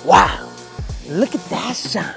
Wow, look at that shine.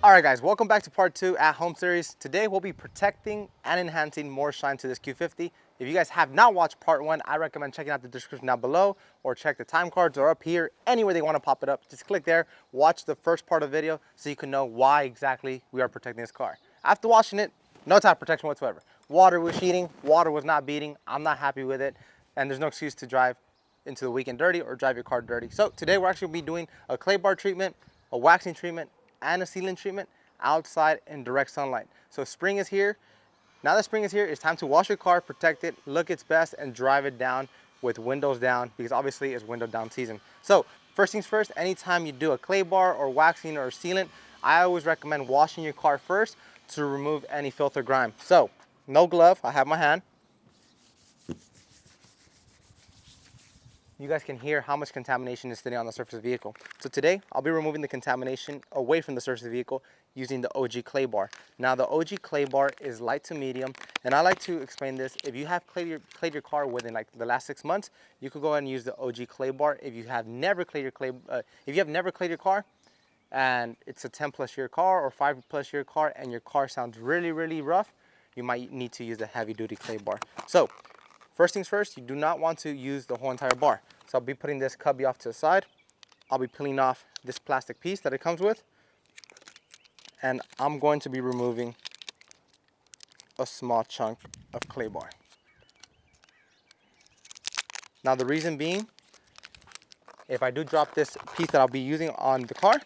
All right guys, welcome back to part 2 at home series. Today we'll be protecting and enhancing more shine to this Q50. If you guys have not watched part 1, I recommend checking out the description down below or check the time cards or up here, anywhere they want to pop it up. Just click there, watch the first part of the video so you can know why exactly we are protecting this car. After watching it, no type of protection whatsoever. Water was cheating, water was not beating, I'm not happy with it, and there's no excuse to drive into the weekend dirty or drive your car dirty. So today we're actually going to be doing a clay bar treatment, a waxing treatment, and a sealant treatment outside in direct sunlight. So spring is here. Now that spring is here, it's time to wash your car, protect it, look its best, and drive it down with windows down, because obviously it's window down season. So first things first, anytime you do a clay bar or waxing or sealant, I always recommend washing your car first to remove any filth or grime. So no glove, I have my hand. You guys can hear how much contamination is sitting on the surface of the vehicle. So today, I'll be removing the contamination away from the surface of the vehicle using the OG clay bar. Now the OG clay bar is light to medium, and I like to explain this. If you have clayed your car within like the last 6 months, you could go ahead and use the OG clay bar. If you have never clayed your car, and it's a 10+ year car or 5+ year car, and your car sounds really, really rough, you might need to use a heavy duty clay bar. So first things first, you do not want to use the whole entire bar. So I'll be putting this cubby off to the side. I'll be peeling off this plastic piece that it comes with. And I'm going to be removing a small chunk of clay bar. Now the reason being, if I do drop this piece that I'll be using on the car,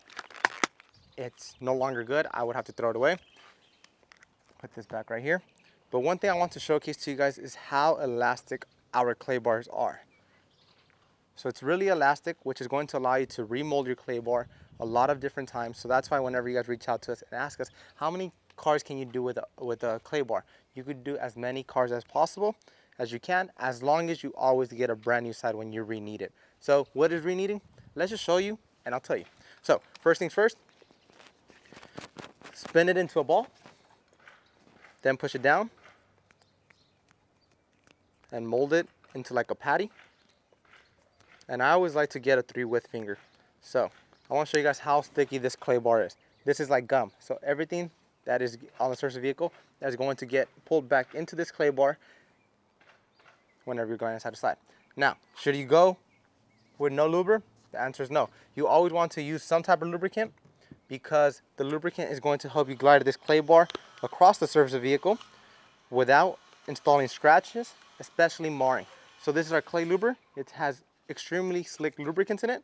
it's no longer good. I would have to throw it away. Put this back right here. But one thing I want to showcase to you guys is how elastic our clay bars are. So it's really elastic, which is going to allow you to remold your clay bar a lot of different times. So that's why whenever you guys reach out to us and ask us, how many cars can you do with a clay bar? You could do as many cars as possible as you can, as long as you always get a brand new side when you re-knead it. So what is re-kneading? Let's just show you and I'll tell you. So first things first, spin it into a ball, then push it down and mold it into like a patty. And I always like to get a 3-width finger. So I want to show you guys how sticky this clay bar is. This is like gum. So everything that is on the surface of the vehicle is going to get pulled back into this clay bar whenever you're going side to side. Now, should you go with no lubricant? The answer is no. You always want to use some type of lubricant, because the lubricant is going to help you glide this clay bar across the surface of the vehicle without installing scratches, especially marring. So this is our clay lubricant. It has extremely slick lubricants in it.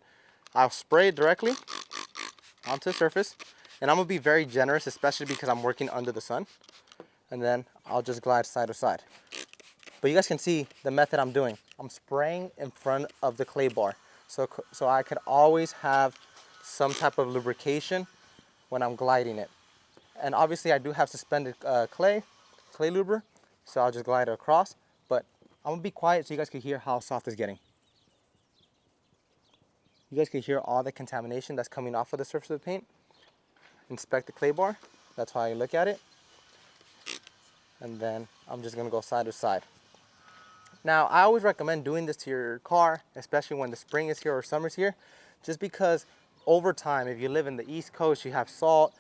I'll spray it directly onto the surface, and I'm gonna be very generous, especially because I'm working under the sun, and then I'll just glide side to side. But you guys can see the method I'm doing. I'm spraying in front of the clay bar, so I could always have some type of lubrication when I'm gliding it. And obviously I do have suspended clay lubricant, so I'll just glide it across, but I'm gonna be quiet so you guys can hear how soft it's getting. You guys can hear all the contamination that's coming off of the surface of the paint. Inspect the clay bar. That's how I look at it. And then I'm just gonna go side to side. Now, I always recommend doing this to your car, especially when the spring is here or summer's here, just because over time, if you live in the East Coast, you have salt,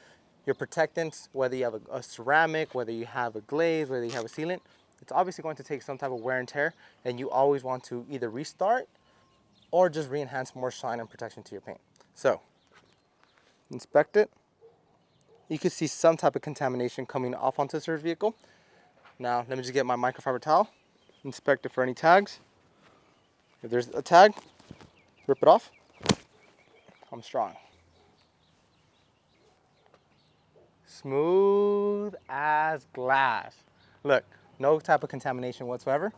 your protectants, whether you have a ceramic, whether you have a glaze, whether you have a sealant, it's obviously going to take some type of wear and tear, and you always want to either restart or just re-enhance more shine and protection to your paint. So, inspect it. You can see some type of contamination coming off onto the surface vehicle. Now, let me just get my microfiber towel, inspect it for any tags. If there's a tag, rip it off. I'm strong. Smooth as glass. Look, no type of contamination whatsoever.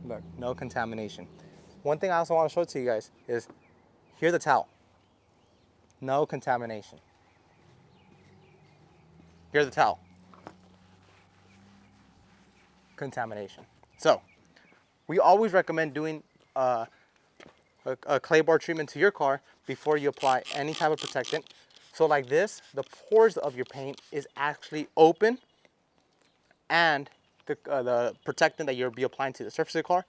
Look, no contamination. One thing I also want to show to you guys is, here's the towel. No contamination. Here's the towel. Contamination. So, we always recommend doing a clay bar treatment to your car before you apply any type of protectant. So like this, the pores of your paint is actually open, and the protectant that you'll be applying to the surface of the car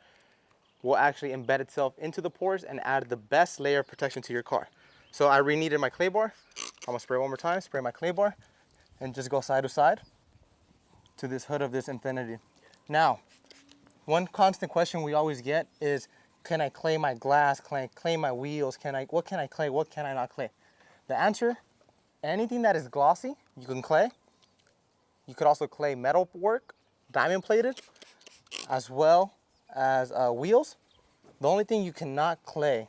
will actually embed itself into the pores and add the best layer of protection to your car. So I rekneaded my clay bar. I'm gonna spray one more time, spray my clay bar, and just go side to side to this hood of this Infinity. Now, one constant question we always get is, can I clay my glass? Can I clay my wheels? What can I clay? What can I not clay? The answer, anything that is glossy, you can clay. You could also clay metal work, diamond plated, as well as wheels. The only thing you cannot clay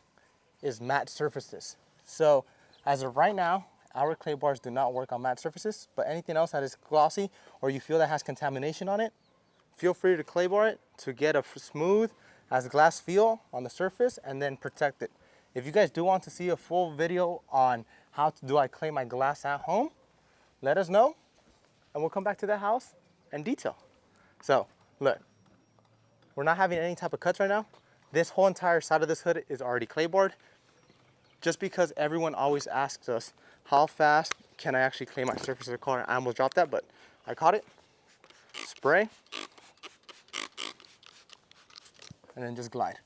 is matte surfaces. So as of right now, our clay bars do not work on matte surfaces, but anything else that is glossy or you feel that has contamination on it, feel free to clay bar it to get a smooth as glass feel on the surface and then protect it. If you guys do want to see a full video on how do I clay my glass at home, let us know and we'll come back to that house and detail. So look, we're not having any type of cuts right now. This whole entire side of this hood is already clay barred, just because everyone always asks us, how fast can I actually clay my surface of the car? I almost dropped that, but I caught it. Spray, and then just glide.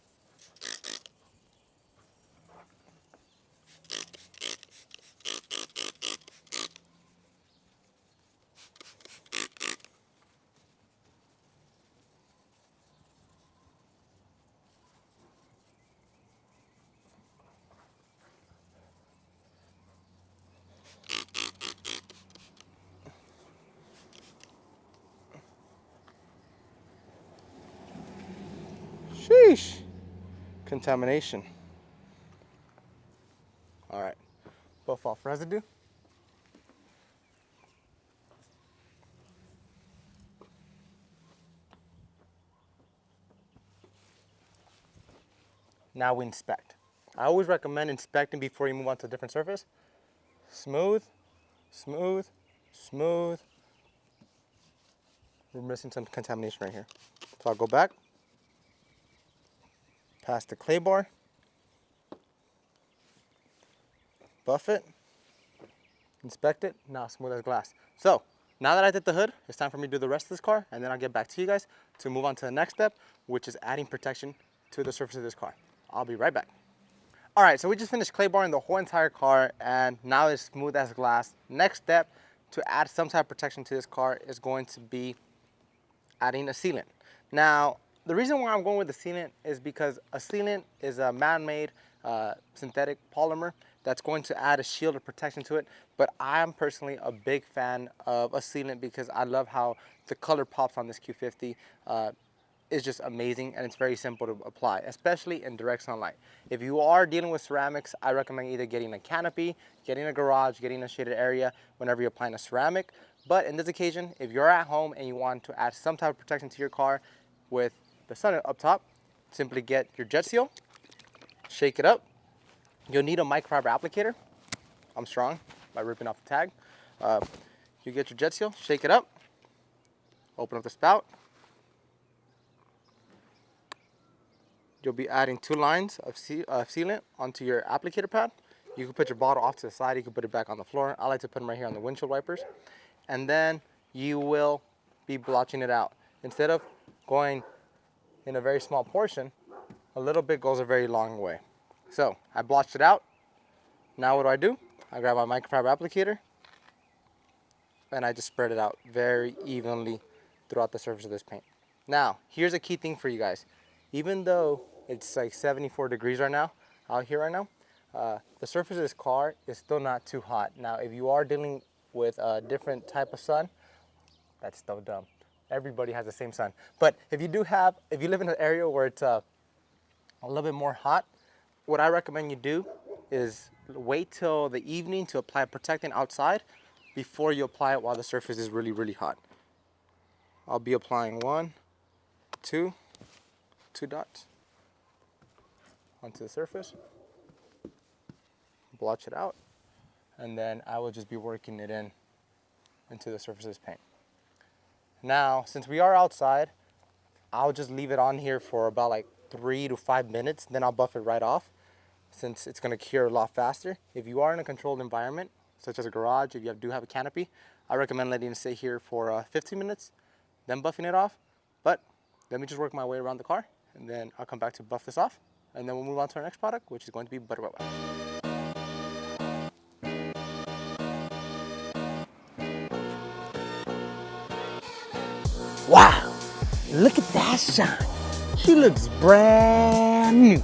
Sheesh. Contamination. All right, buff off residue. Now we inspect. I always recommend inspecting before you move on to a different surface. Smooth, smooth, smooth. We're missing some contamination right here. So I'll go back, past the clay bar, buff it, inspect it, now smooth as glass. So now that I did the hood, it's time for me to do the rest of this car, and then I'll get back to you guys to move on to the next step, which is adding protection to the surface of this car. I'll be right back. All right, so we just finished clay barring the whole entire car, and now it's smooth as glass. Next step to add some type of protection to this car is going to be adding a sealant. Now, the reason why I'm going with the sealant is because a sealant is a man-made synthetic polymer that's going to add a shield of protection to it. But I'm personally a big fan of a sealant because I love how the color pops on this Q50. Is just amazing, and it's very simple to apply, especially in direct sunlight. If you are dealing with ceramics, I recommend either getting a canopy, getting a garage, getting a shaded area whenever you're applying a ceramic. But in this occasion, if you're at home and you want to add some type of protection to your car with the sun up top, simply get your jet seal, shake it up. You'll need a microfiber applicator. I'm strong by ripping off the tag. You get your jet seal, shake it up, open up the spout. You'll be adding 2 lines of sealant onto your applicator pad. You can put your bottle off to the side. You can put it back on the floor. I like to put them right here on the windshield wipers. And then you will be blotching it out. Instead of going in a very small portion, a little bit goes a very long way. So I blotched it out. Now what do? I grab my microfiber applicator and I just spread it out very evenly throughout the surface of this paint. Now, here's a key thing for you guys. Even though it's like 74 degrees right now, out here right now, the surface of this car is still not too hot. Now, if you are dealing with a different type of sun, that's so dumb. Everybody has the same sun. But if you live in an area where it's a little bit more hot, what I recommend you do is wait till the evening to apply protectant outside before you apply it while the surface is really, really hot. I'll be applying 1, 2 dots onto the surface, blotch it out, and then I will just be working it into the surface of this paint. Now, since we are outside, I'll just leave it on here for about like 3 to 5 minutes, then I'll buff it right off since it's going to cure a lot faster. If you are in a controlled environment, such as a garage, if you do have a canopy, I recommend letting it sit here for 15 minutes, then buffing it off. But let me just work my way around the car, and then I'll come back to buff this off, and then we'll move on to our next product, which is going to be butter wet wax. Wow, look at that shine. She looks brand new.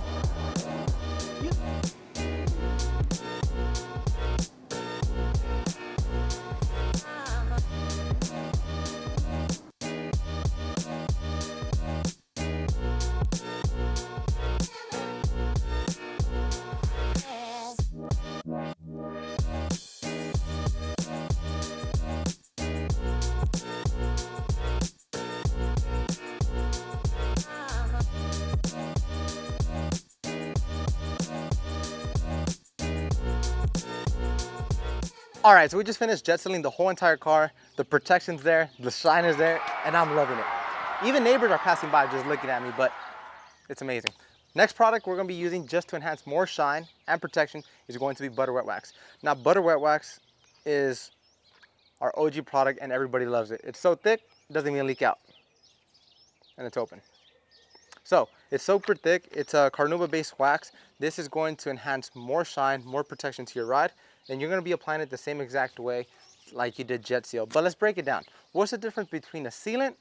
All right, so we just finished jet sealing the whole entire car. The protection's there, the shine is there, and I'm loving it. Even neighbors are passing by just looking at me, but it's amazing. Next product we're gonna be using just to enhance more shine and protection is going to be butter wet wax. Now, butter wet wax is our OG product and everybody loves it. It's so thick, it doesn't even leak out. And it's open. So, it's super thick, it's a carnauba-based wax. This is going to enhance more shine, more protection to your ride, and you're gonna be applying it the same exact way like you did jet seal. But let's break it down. What's the difference between a sealant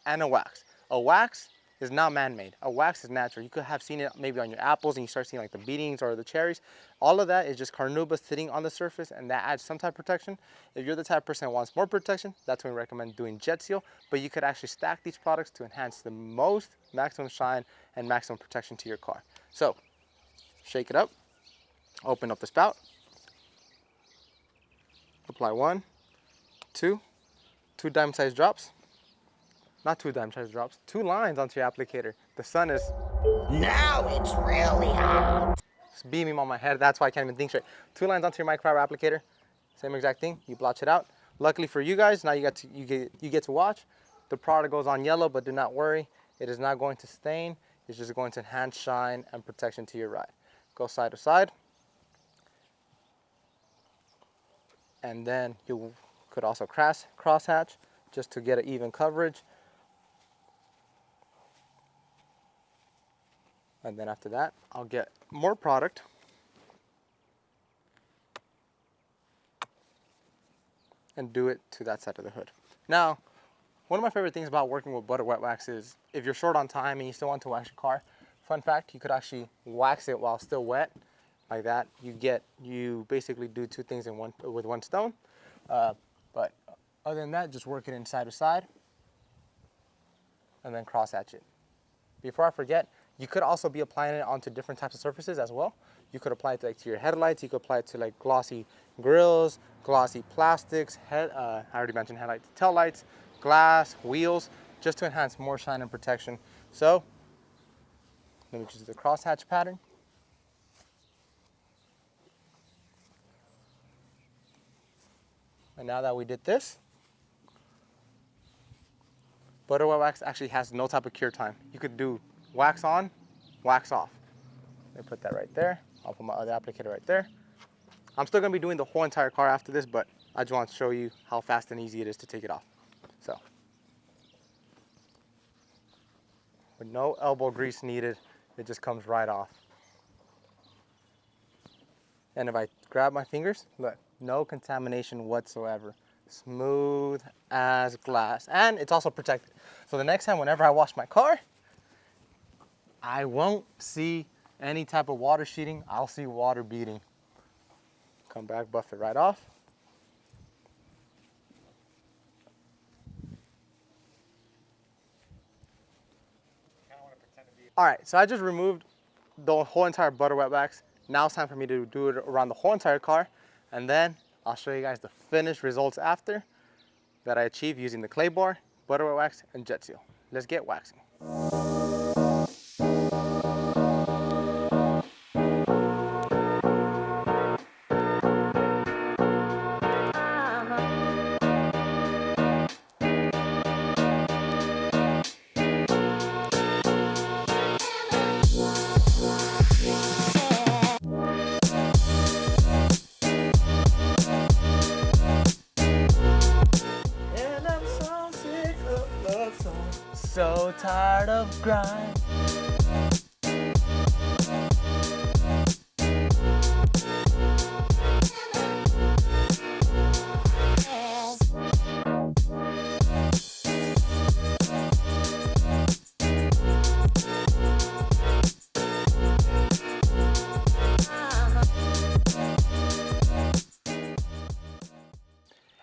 and a wax? A wax is not man-made. A wax is natural. You could have seen it maybe on your apples and you start seeing like the beatings or the cherries. All of that is just carnauba sitting on the surface, and that adds some type of protection. If you're the type of person that wants more protection, that's when we recommend doing jet seal. But you could actually stack these products to enhance the most maximum shine and maximum protection to your car. So, shake it up, open up the spout, apply 1, 2 dime-sized drops. Not 2 dime-sized drops, 2 lines onto your applicator. The sun is... Now it's really hot. It's beaming on my head, that's why I can't even think straight. 2 lines onto your microfiber applicator. Same exact thing, you blotch it out. Luckily for you guys, now you get to watch. The product goes on yellow, but do not worry. It is not going to stain. It's just going to enhance shine and protection to your ride. Go side to side. And then you could also cross-hatch just to get an even coverage. And then after that, I'll get more product. And do it to that side of the hood. Now, one of my favorite things about working with butter wet wax is if you're short on time and you still want to wax your car, fun fact, you could actually wax it while still wet, like that. You basically do 2 things with one stone. But other than that, just work it in side to side and then cross hatch it. Before I forget, you could also be applying it onto different types of surfaces as well. You could apply it to your headlights. You could apply it to like glossy grills, glossy plastics, I already mentioned headlights, tail lights, glass, wheels, just to enhance more shine and protection. So, let me choose the crosshatch pattern. And now that we did this, butter wet wax actually has no type of cure time. You could do wax on, wax off. Let me put that right there. I'll put my other applicator right there. I'm still gonna be doing the whole entire car after this, but I just want to show you how fast and easy it is to take it off. So, with no elbow grease needed, it just comes right off. And if I grab my fingers, look, no contamination whatsoever. Smooth as glass. And it's also protected. So the next time, whenever I wash my car, I won't see any type of water sheeting. I'll see water beading. Come back, buff it right off. All right, so I just removed the whole entire butter wet wax. Now it's time for me to do it around the whole entire car, and then I'll show you guys the finished results after that I achieved using the clay bar, butter wet wax, and jet seal. Let's get waxing. grind.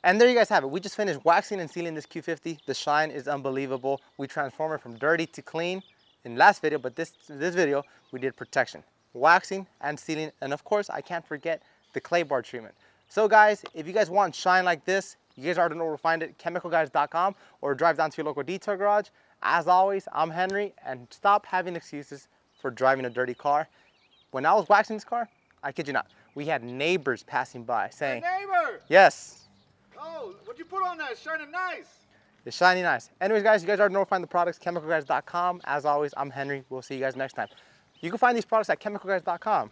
And there you guys have it. We just finished waxing and sealing this Q50. The shine is unbelievable. We transformed it from dirty to clean in last video, but this video, we did protection, waxing and sealing. And of course, I can't forget the clay bar treatment. So guys, if you guys want shine like this, you guys already know where to find it, chemicalguys.com, or drive down to your local detail garage. As always, I'm Henry, and stop having excuses for driving a dirty car. When I was waxing this car, I kid you not, we had neighbors passing by saying, "Hey, neighbor! Yes. Oh, what'd you put on that? It's shining nice." It's shiny nice. Anyways, guys, you guys already know where to find the products, chemicalguys.com. As always, I'm Henry. We'll see you guys next time. You can find these products at chemicalguys.com.